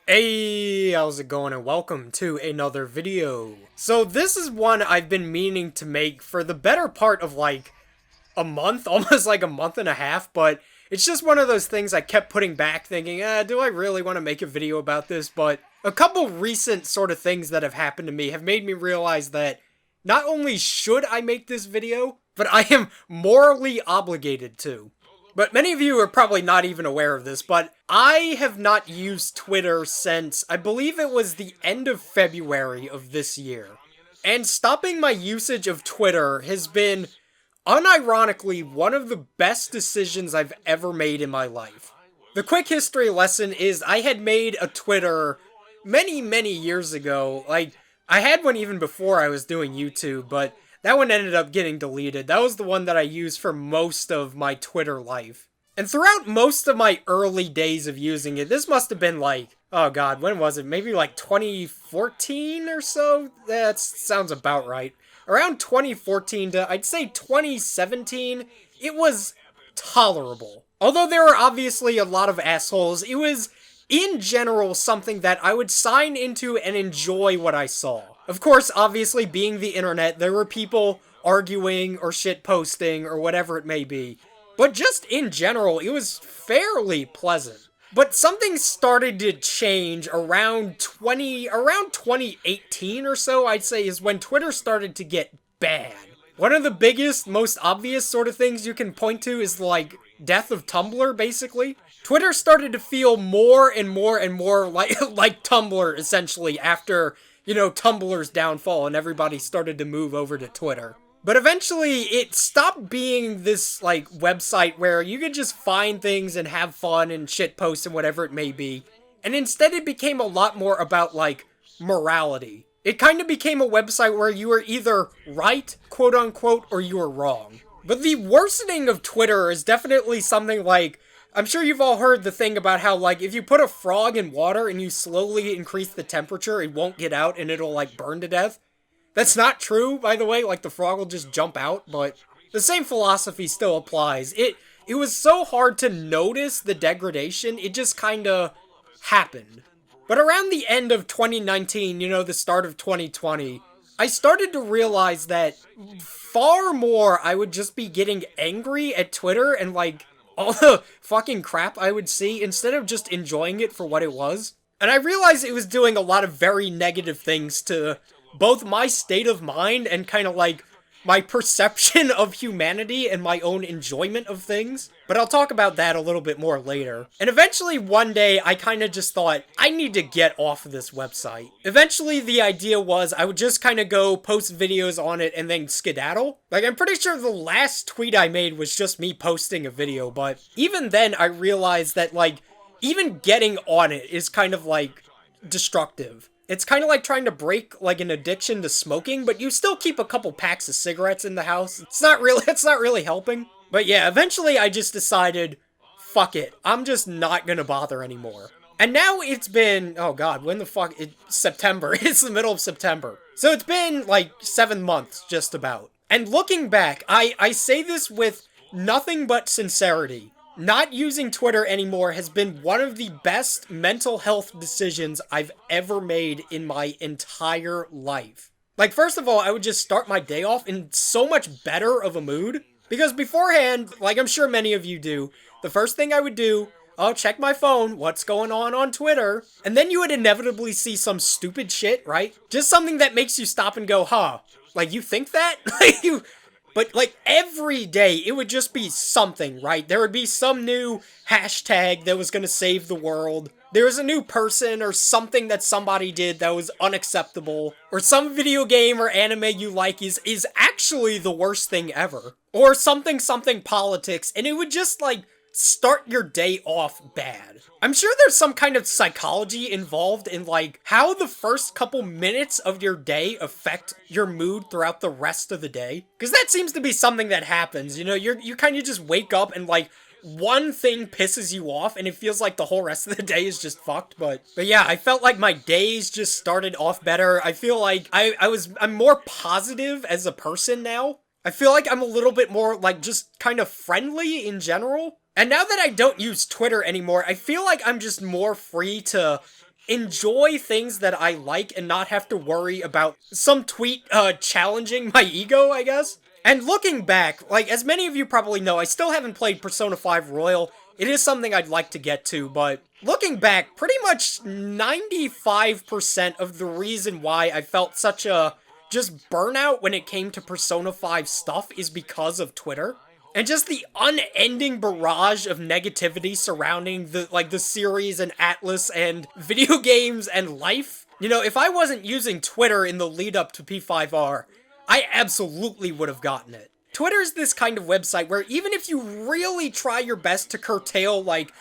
Hey, how's it going and welcome to another video. So this is one I've been meaning to make for the better part of like a month, almost like a month and a half, but it's just one of those things I kept putting back thinking, do I really want to make a video about this? But a couple recent sort of things that have happened to me have made me realize that not only should I make this video, but I am morally obligated to. But many of you are probably not even aware of this, but I have not used Twitter since, I believe it was the end of February of this year. And stopping my usage of Twitter has been, unironically, one of the best decisions I've ever made in my life. The quick history lesson is I had made a Twitter many years ago. Like, I had one even before I was doing YouTube, but that one ended up getting deleted. That was the one that I used for most of my Twitter life. And throughout most of my early days of using it, this must have been like, oh god, when was it? Maybe like 2014 or so? That sounds about right. Around 2014 to, I'd say 2017, it was tolerable. Although there were obviously a lot of assholes, it was, in general, something that I would sign into and enjoy what I saw. Of course, obviously, being the internet, there were people arguing or shit posting or whatever it may be. But just in general, it was fairly pleasant. But something started to change around 2018 or so, I'd say, is when Twitter started to get bad. One of the biggest, most obvious sort of things you can point to is, like, death of Tumblr, basically. Twitter started to feel more and more like, like Tumblr, essentially, after, you know, Tumblr's downfall and everybody started to move over to Twitter. But eventually, it stopped being this, like, website where you could just find things and have fun and shit post and whatever it may be. And instead, it became a lot more about, like, morality. It kind of became a website where you were either right, quote-unquote, or you were wrong. But the worsening of Twitter is definitely something like, I'm sure you've all heard the thing about how, like, if you put a frog in water and you slowly increase the temperature, it won't get out and it'll, like, burn to death. That's not true, by the way, like, the frog will just jump out, but the same philosophy still applies. It was so hard to notice the degradation, it just kinda happened. But around the end of 2019, you know, the start of 2020, I started to realize that far more I would just be getting angry at Twitter and, like, all the fucking crap I would see instead of just enjoying it for what it was. And I realized it was doing a lot of very negative things to both my state of mind and kind of like my perception of humanity and my own enjoyment of things. But I'll talk about that a little bit more later. And eventually one day I kind of just thought, I need to get off of this website. Eventually the idea was I would just kind of go post videos on it and then skedaddle. Like, I'm pretty sure the last tweet I made was just me posting a video, but even then I realized that, like, even getting on it is kind of like destructive. It's kind of like trying to break, like, an addiction to smoking, but you still keep a couple packs of cigarettes in the house. It's not really helping. But yeah, eventually I just decided, fuck it, I'm just not gonna bother anymore. And now it's been, oh god, when the fuck, September, it's the middle of September. So it's been, like, 7 months, just about. And looking back, I say this with nothing but sincerity. Not using Twitter anymore has been one of the best mental health decisions I've ever made in my entire life. Like, first of all, I would just start my day off in so much better of a mood. Because beforehand, like I'm sure many of you do, the first thing I would do, oh, check my phone, what's going on Twitter? And then you would inevitably see some stupid shit, right? Just something that makes you stop and go, huh, like, you think that? But, like, every day, it would just be something, right? There would be some new hashtag that was gonna save the world. There was a new person or something that somebody did that was unacceptable. Or some video game or anime you like is actually the worst thing ever. Or something politics, and it would just, like, start your day off bad. I'm sure there's some kind of psychology involved in, like, how the first couple minutes of your day affect your mood throughout the rest of the day. Because that seems to be something that happens, you know, you kind of just wake up and, like, one thing pisses you off and it feels like the whole rest of the day is just fucked, but yeah, I felt like my days just started off better. I feel like I'm more positive as a person now. I feel like I'm a little bit more, like, just kind of friendly in general. And now that I don't use Twitter anymore, I feel like I'm just more free to enjoy things that I like and not have to worry about some tweet challenging my ego, I guess. And looking back, like, as many of you probably know, I still haven't played Persona 5 Royal. It is something I'd like to get to, but looking back, pretty much 95% of the reason why I felt such a just burnout when it came to Persona 5 stuff is because of Twitter. And just the unending barrage of negativity surrounding the series and Atlas and video games and life. You know, if I wasn't using Twitter in the lead up to P5R, I absolutely would have gotten it. Twitter's this kind of website where even if you really try your best to curtail, like,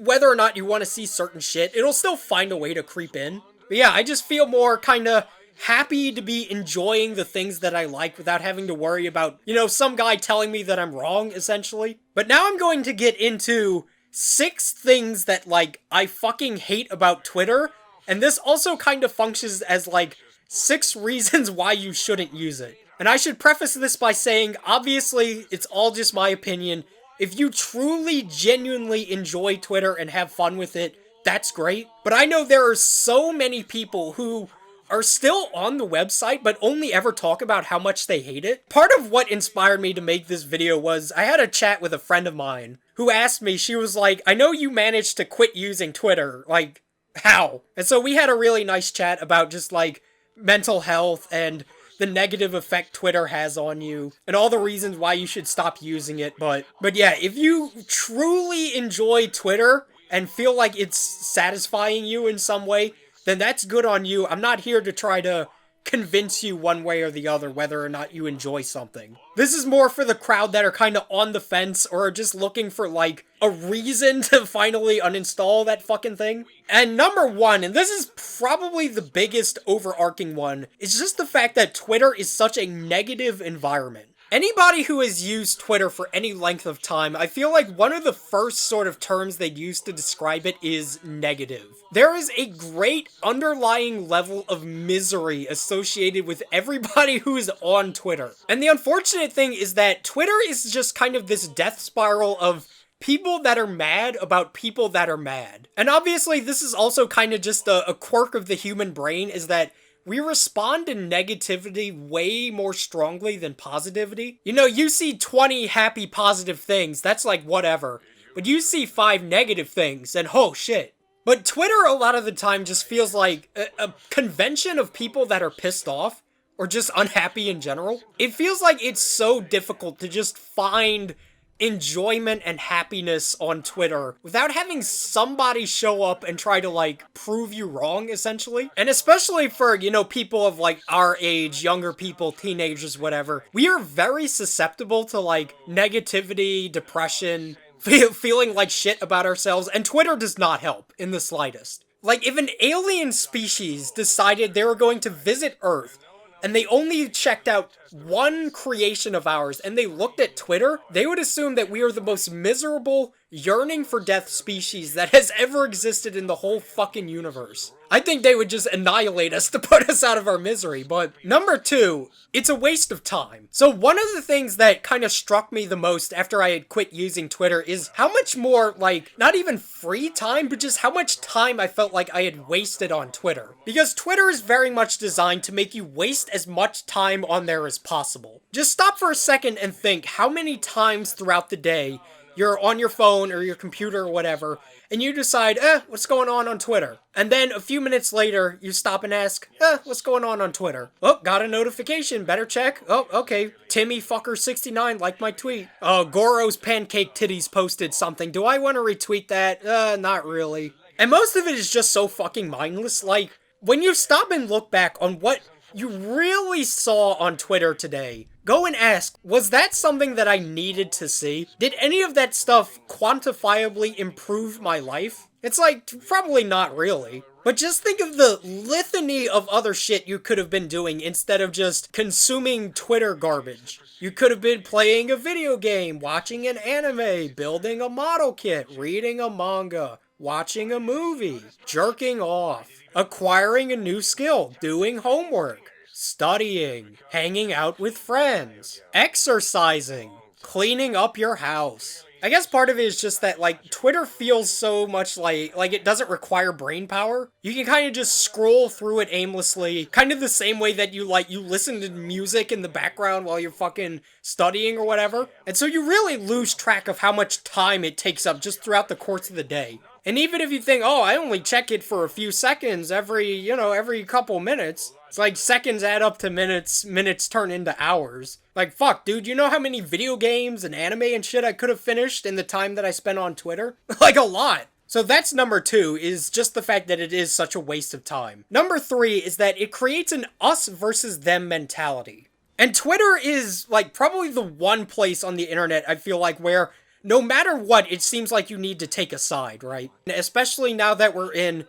whether or not you want to see certain shit, it'll still find a way to creep in. But yeah, I just feel more kinda happy to be enjoying the things that I like without having to worry about, you know, some guy telling me that I'm wrong, essentially. But now I'm going to get into 6 things that, like, I fucking hate about Twitter, and this also kind of functions as, like, 6 reasons why you shouldn't use it. And I should preface this by saying, obviously, it's all just my opinion. If you truly, genuinely enjoy Twitter and have fun with it, that's great. But I know there are so many people who are still on the website, but only ever talk about how much they hate it. Part of what inspired me to make this video was, I had a chat with a friend of mine who asked me, she was like, I know you managed to quit using Twitter, like, how? And so we had a really nice chat about just, like, mental health and the negative effect Twitter has on you, and all the reasons why you should stop using it, but yeah, if you truly enjoy Twitter and feel like it's satisfying you in some way, then that's good on you. I'm not here to try to convince you one way or the other whether or not you enjoy something. This is more for the crowd that are kind of on the fence or are just looking for, like, a reason to finally uninstall that fucking thing. And number 1, and this is probably the biggest overarching one, is just the fact that Twitter is such a negative environment. Anybody who has used Twitter for any length of time, I feel like one of the first sort of terms they use to describe it is negative. There is a great underlying level of misery associated with everybody who is on Twitter. And the unfortunate thing is that Twitter is just kind of this death spiral of people that are mad about people that are mad. And obviously this is also kind of just a quirk of the human brain, is that we respond to negativity way more strongly than positivity. You know, you see 20 happy positive things, that's like whatever. But you see 5 negative things, and oh shit. But Twitter a lot of the time just feels like a convention of people that are pissed off, or just unhappy in general. It feels like it's so difficult to just find enjoyment and happiness on Twitter without having somebody show up and try to, like, prove you wrong, essentially. And especially for, you know, people of, like, our age, younger people, teenagers, whatever, we are very susceptible to, like, negativity, depression, feeling like shit about ourselves, and Twitter does not help in the slightest. Like, if an alien species decided they were going to visit Earth, and they only checked out one creation of ours, and they looked at Twitter, they would assume that we are the most miserable, yearning for death species that has ever existed in the whole fucking universe. I think they would just annihilate us to put us out of our misery. But number 2, it's a waste of time. So one of the things that kind of struck me the most after I had quit using Twitter is how much more, like, not even free time, but just how much time I felt like I had wasted on Twitter. Because Twitter is very much designed to make you waste as much time on there as possible. Just stop for a second and think how many times throughout the day you're on your phone or your computer or whatever, and you decide, what's going on Twitter? And then a few minutes later, you stop and ask, what's going on Twitter? Oh, got a notification, better check. Oh, okay, Timmy fucker 69 liked my tweet. Oh, Goro's pancake titties posted something. Do I want to retweet that? Not really. And most of it is just so fucking mindless. Like, when you stop and look back on what you really saw on Twitter today, go and ask, was that something that I needed to see? Did any of that stuff quantifiably improve my life? It's like, probably not really. But just think of the litany of other shit you could have been doing instead of just consuming Twitter garbage. You could have been playing a video game, watching an anime, building a model kit, reading a manga, watching a movie, jerking off, acquiring a new skill, doing homework, studying, hanging out with friends, exercising, cleaning up your house. I guess part of it is just that, like, Twitter feels so much like it doesn't require brain power. You can kind of just scroll through it aimlessly, kind of the same way that you listen to music in the background while you're fucking studying or whatever. And so you really lose track of how much time it takes up just throughout the course of the day. And even if you think, oh, I only check it for a few seconds every couple minutes, it's like seconds add up to minutes, minutes turn into hours. Like, fuck, dude, you know how many video games and anime and shit I could have finished in the time that I spent on Twitter? Like, a lot. So that's number 2, is just the fact that it is such a waste of time. Number 3 is that it creates an us versus them mentality. And Twitter is, like, probably the one place on the internet I feel like where no matter what, it seems like you need to take a side, right? Especially now that we're in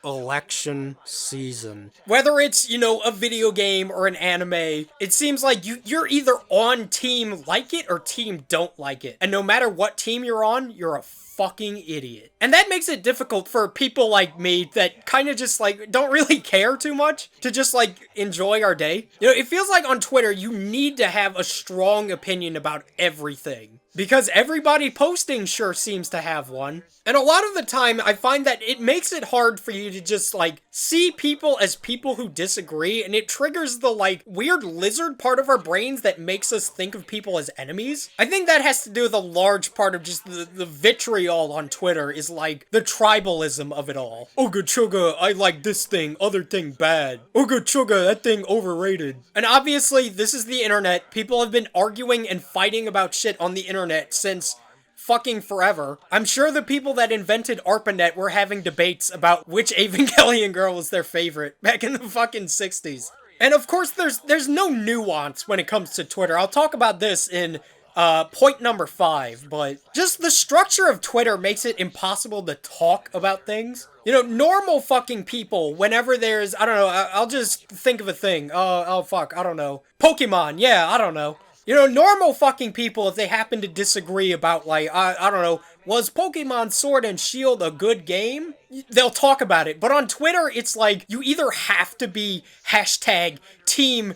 election season. Whether it's, a video game or an anime, it seems like you're either on team like it or team don't like it. And no matter what team you're on, you're a fucking idiot. And that makes it difficult for people like me that kind of just, like, don't really care too much to just, like, enjoy our day. It feels like on Twitter, you need to have a strong opinion about everything. Because everybody posting sure seems to have one. And a lot of the time, I find that it makes it hard for you to just, like, see people as people who disagree, and it triggers the, like, weird lizard part of our brains that makes us think of people as enemies. I think that has to do with a large part of just the vitriol on Twitter is, like, the tribalism of it all. Ooga chugga, I like this thing, other thing bad. Ooga chugga, that thing overrated. And obviously, this is the internet. People have been arguing and fighting about shit on the internet since fucking forever. I'm sure the people that invented ARPANET were having debates about which Evangelion girl was their favorite back in the fucking 60s. And of course, there's no nuance when it comes to Twitter. I'll talk about this in point number 5, but just the structure of Twitter makes it impossible to talk about things. Normal fucking people, whenever there's, I don't know, I'll just think of a thing. Oh fuck, I don't know. Pokemon, yeah, I don't know. Normal fucking people, if they happen to disagree about, like, I don't know, was Pokemon Sword and Shield a good game? They'll talk about it. But on Twitter, it's like, you either have to be hashtag team,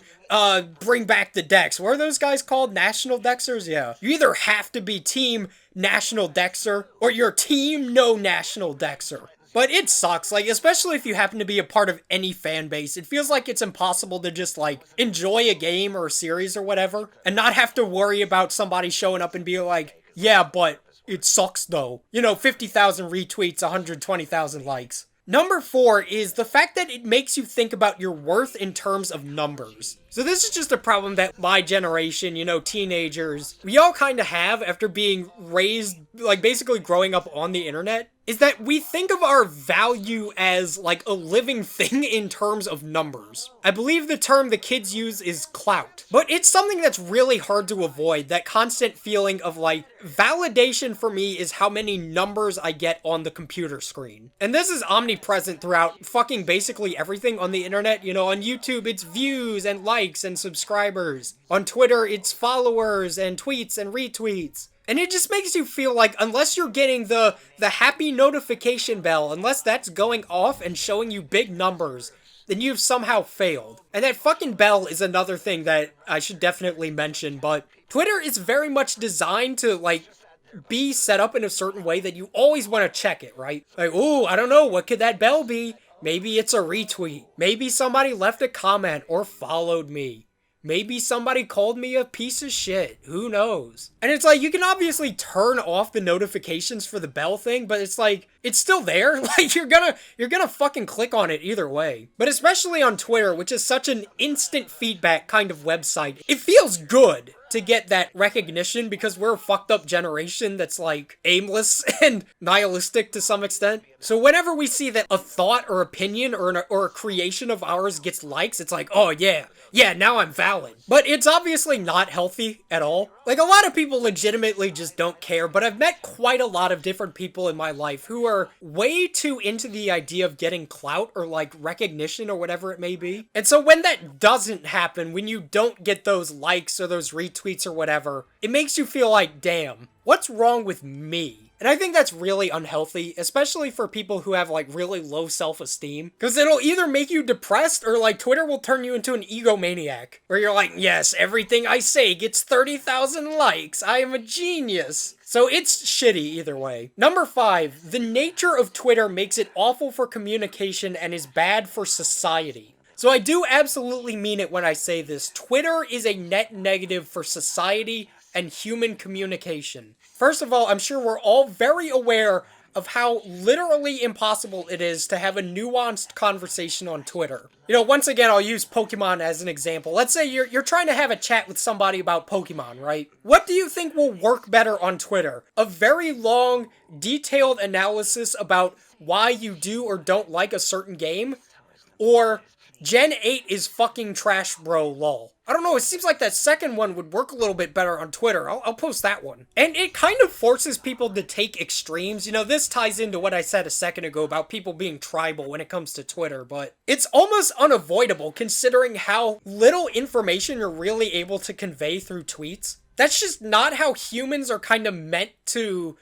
bring back the Dex. What are those guys called? National Dexers? Yeah. You either have to be team National Dexer, or you're team no National Dexer. But it sucks, like, especially if you happen to be a part of any fan base. It feels like it's impossible to just, like, enjoy a game or a series or whatever, and not have to worry about somebody showing up and being like, yeah, but it sucks though. 50,000 retweets, 120,000 likes. Number 4 is the fact that it makes you think about your worth in terms of numbers. So this is just a problem that my generation, teenagers, we all kind of have after being raised, like, basically growing up on the internet, is that we think of our value as, like, a living thing in terms of numbers. I believe the term the kids use is clout. But it's something that's really hard to avoid, that constant feeling of, like, validation for me is how many numbers I get on the computer screen. And this is omnipresent throughout fucking basically everything on the internet. On YouTube, it's views and likes and subscribers. On Twitter, it's followers and tweets and retweets. And it just makes you feel like unless you're getting the happy notification bell, unless that's going off and showing you big numbers, then you've somehow failed. And that fucking bell is another thing that I should definitely mention, but Twitter is very much designed to, like, be set up in a certain way that you always want to check it, right? Like, ooh, I don't know, what could that bell be? Maybe it's a retweet. Maybe somebody left a comment or followed me. Maybe somebody called me a piece of shit. Who knows? And it's like, you can obviously turn off the notifications for the bell thing, but it's like, it's still there. Like, you're gonna fucking click on it either way. But especially on Twitter, which is such an instant feedback kind of website, it feels good to get that recognition because we're a fucked up generation that's, like, aimless and nihilistic to some extent. So whenever we see that a thought or opinion or a creation of ours gets likes, it's like, oh yeah, now I'm valid. But it's obviously not healthy at all. Like, a lot of people legitimately just don't care, but I've met quite a lot of different people in my life who are way too into the idea of getting clout or, like, recognition or whatever it may be. And so when that doesn't happen, when you don't get those likes or those retweets or whatever, it makes you feel like, damn, what's wrong with me? And I think that's really unhealthy, especially for people who have like really low self-esteem. Because it'll either make you depressed or like Twitter will turn you into an egomaniac. Where you're like, yes, everything I say gets 30,000 likes. I am a genius. So it's shitty either way. Number 5, the nature of Twitter makes it awful for communication and is bad for society. So I do absolutely mean it when I say this. Twitter is a net negative for society and human communication. First of all, I'm sure we're all very aware of how literally impossible it is to have a nuanced conversation on Twitter. You know, once again, I'll use Pokemon as an example. Let's say you're trying to have a chat with somebody about Pokemon, right? What do you think will work better on Twitter? A very long, detailed analysis about why you do or don't like a certain game? Or Gen 8 is fucking trash, bro, lol. I don't know, it seems like that second one would work a little bit better on Twitter. I'll post that one. And it kind of forces people to take extremes. You know, this ties into what I said a second ago about people being tribal when it comes to Twitter, but it's almost unavoidable considering how little information you're really able to convey through tweets. That's just not how humans are kind of meant to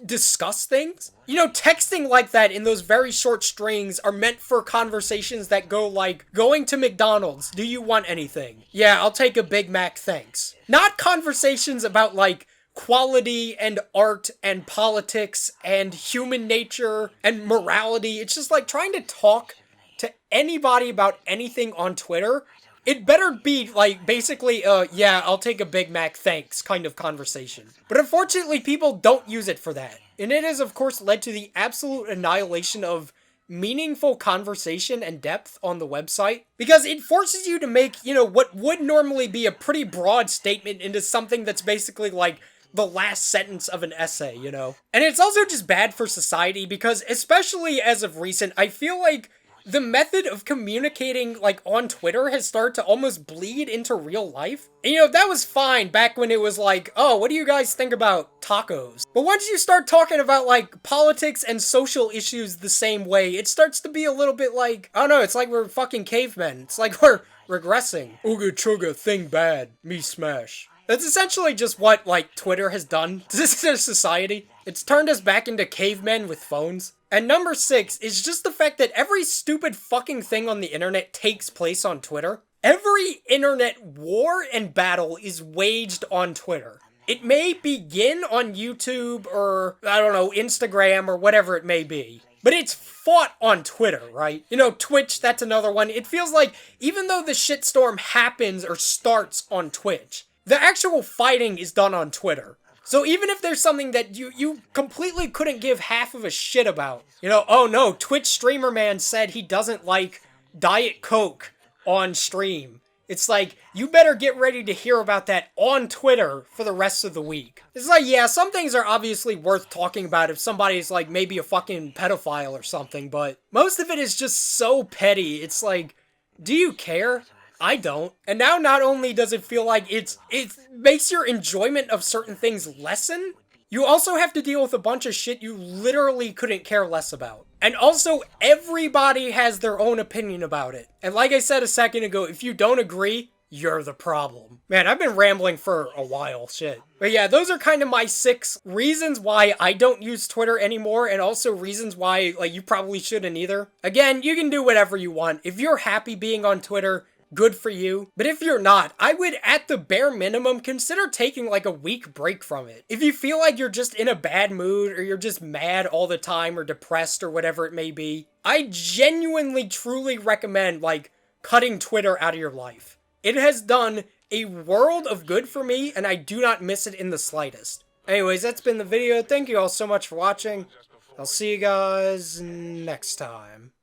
discuss things. You know, texting like that in those very short strings are meant for conversations that go like, going to McDonald's, do you want anything? Yeah, I'll take a Big Mac, thanks. Not conversations about like quality and art and politics and human nature and morality. It's just like trying to talk to anybody about anything on Twitter. It better be, like, basically, yeah, I'll take a Big Mac, thanks, kind of conversation. But unfortunately, people don't use it for that. And it has, of course, led to the absolute annihilation of meaningful conversation and depth on the website. Because it forces you to make, you know, what would normally be a pretty broad statement into something that's basically, like, the last sentence of an essay, you know? And it's also just bad for society because, especially as of recent, I feel like the method of communicating, like, on Twitter has started to almost bleed into real life. And, you know, that was fine back when it was like, oh, what do you guys think about tacos? But once you start talking about, like, politics and social issues the same way, it starts to be a little bit like, I don't know, it's like we're fucking cavemen. It's like we're regressing. Ooga chugga, thing bad, me smash. That's essentially just what, like, Twitter has done to society. It's turned us back into cavemen with phones. And number 6 is just the fact that every stupid fucking thing on the internet takes place on Twitter. Every internet war and battle is waged on Twitter. It may begin on YouTube or, I don't know, Instagram or whatever it may be. But it's fought on Twitter, right? You know, Twitch, that's another one. It feels like even though the shitstorm happens or starts on Twitch, the actual fighting is done on Twitter. So even if there's something that you completely couldn't give half of a shit about, you know, oh no, Twitch streamer man said he doesn't like Diet Coke on stream. It's like, you better get ready to hear about that on Twitter for the rest of the week. It's like, yeah, some things are obviously worth talking about if somebody's like maybe a fucking pedophile or something, but most of it is just so petty. It's like, do you care? I don't. And now not only does it feel like it makes your enjoyment of certain things lessen, you also have to deal with a bunch of shit you literally couldn't care less about. And also, everybody has their own opinion about it. And like I said a second ago, if you don't agree, you're the problem. Man, I've been rambling for a while, shit. But yeah, those are kind of my 6 reasons why I don't use Twitter anymore, and also reasons why, like, you probably shouldn't either. Again, you can do whatever you want. If you're happy being on Twitter, good for you. But if you're not, I would, at the bare minimum, consider taking like a week break from it. If you feel like you're just in a bad mood, or you're just mad all the time, or depressed, or whatever it may be, I genuinely, truly recommend, like, cutting Twitter out of your life. It has done a world of good for me, and I do not miss it in the slightest. Anyways, that's been the video. Thank you all so much for watching. I'll see you guys next time.